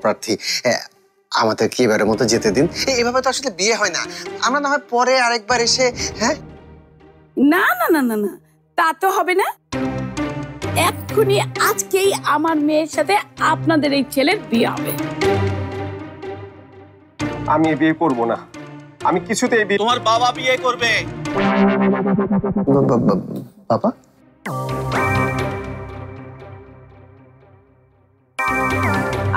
প্রার্থী, আমাদের কি এবারের মতো যেতে দিন। এভাবে তো আসলে বিয়ে হয় না, আমরা না হয় পরে আরেকবার এসে। হ্যাঁ না না না না না, তা তো হবে না। এক্ষুনি আজকেই আমার মেয়ের সাথে আপনাদের এই ছেলের বিয়ে হবে। আমি বিয়ে করব না, আমি কিছুতেই বিয়ে। তোমার বাবা বিয়ে করবে। বাবা,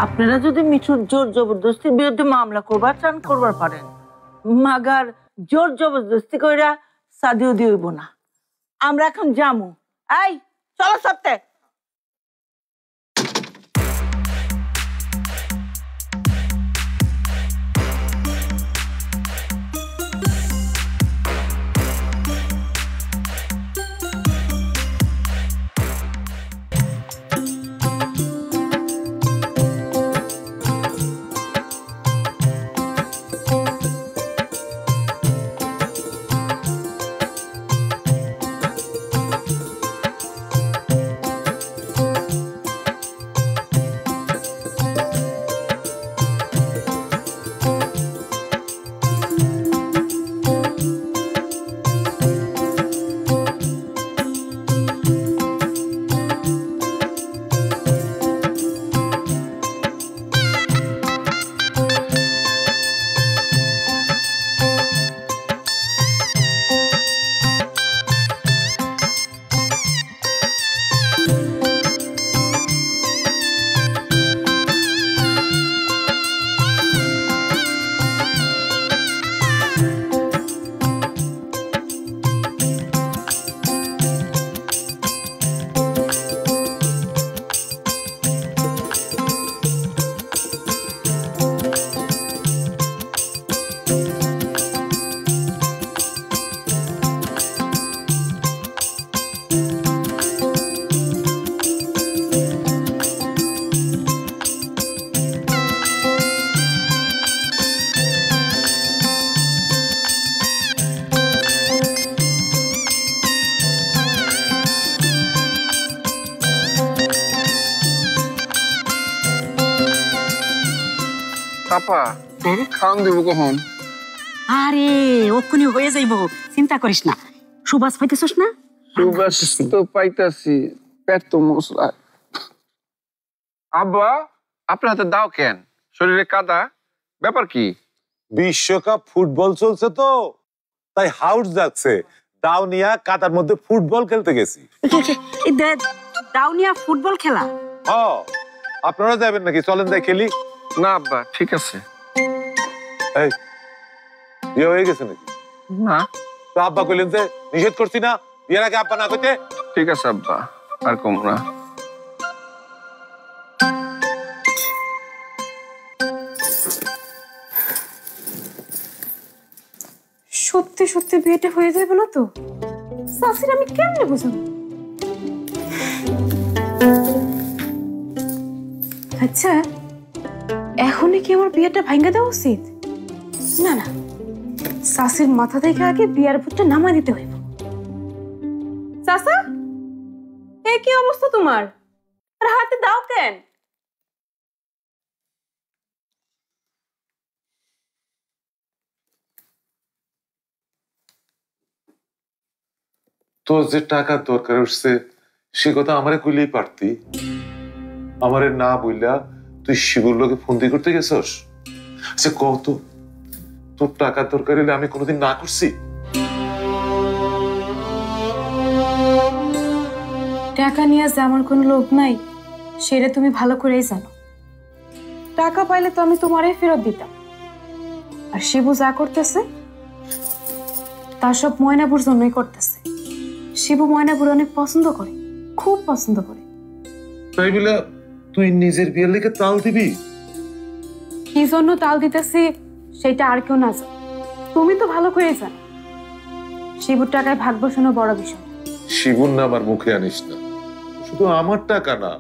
আপনারা যদি মিঠুর জোর জবরদস্তির বিরুদ্ধে মামলা করবার চান করবার পারেন, মাগার জোর জবরদস্তি কইরা সাদিও দিইব না। আমরা এখন যামু। এই চলো সপ্তাহে। আপা খাওয়ান দেবো কখন? আরে ওক্ষুনি হয়ে যাইব, চিন্তা করিস না। সুবাস পাইতেছস না? সুবাস তো পাইতাছি, পেট তো মশলা। আব্বা, আপনার হাতে দাও কেন? শরীরে কাদা, ব্যাপার কি? বিশ্বকাপ ফুটবল চলছে তো, তাই হাউস যাচ্ছে। দাও নিয়া কাতার মধ্যে ফুটবল খেলতে গেছি। দাউনিয়া ফুটবল খেলা? আপনারা যাবেন নাকি? চলেন যাই খেলি। না আব্বা, ঠিক আছে। এই বিয়ে হয়ে গেছে নাকি? না। তো আব্বা কইলেন যে নিষেধ করছি না, বিয়ের আগে আব্বা না কইতে। ঠিক আছে আব্বা, আর কম না। সত্যি সত্যি বিয়েটা হয়ে যাবে না তো? সাসির আমি কেমনে বুঝাবো? আচ্ছা, এখনই কি আমার বিয়েটা ভাঙা দেওয়া উচিত? না না, সাসির মাথা থেকে আগে বিয়ার ভূতটা নামাই দিতে হইব। সাসা, এ কি অবস্থা তোমার? আর হাতে দাও কেন? তোর যে টাকার দরকার উঠছে সে কথা আমারে কইলেই পারতি। আমারে না বইলা তুই শিবুর লোকে ফন্দি করতে গেছস? আচ্ছা কত তোর টাকার দরকার হলে আমি কোনোদিন না করছি? টাকা নিয়ে যে আমার কোনো লোভ নাই সেটা তুমি ভালো করেই জানো। টাকা পাইলে তো আমি তোমারে ফেরত দিতাম। আর শিবু যা করতেছে তার সব ময়নাবুর জন্যই করতেছে। শিবু ময়নাবুর অনেক পছন্দ করে, খুব পছন্দ করে। তাই বলে তুই নিজের বিয়ের লেগে তাল দিবি? কি জন্য তাল দিতেছি সেটা আর কেউ না জানে, তুমি তো ভালো করেই জানো। শিবুর টাকায় ভাগ বসানো বড় বিষয়। শিবুর নাম আর মুখে আনিস না। শুধু আমার টাকা না,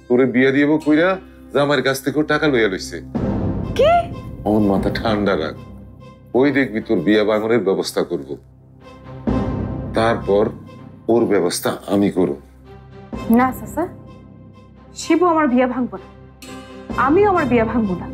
তোরে বিয়ে দিব কইরা জামাইয়ের কাছ থেকেও টাকা লইয়া লইছে। কি? আমার মাথা ঠান্ডা রাখ, ওই দেখবি তোর বিয়া বাঙনের ব্যবস্থা করব, তারপর ওর ব্যবস্থা আমি করব। না চাচা, শিবু আমার বিয়ে ভাঙবো না। আমিও আমার বিয়ে ভাঙবো না।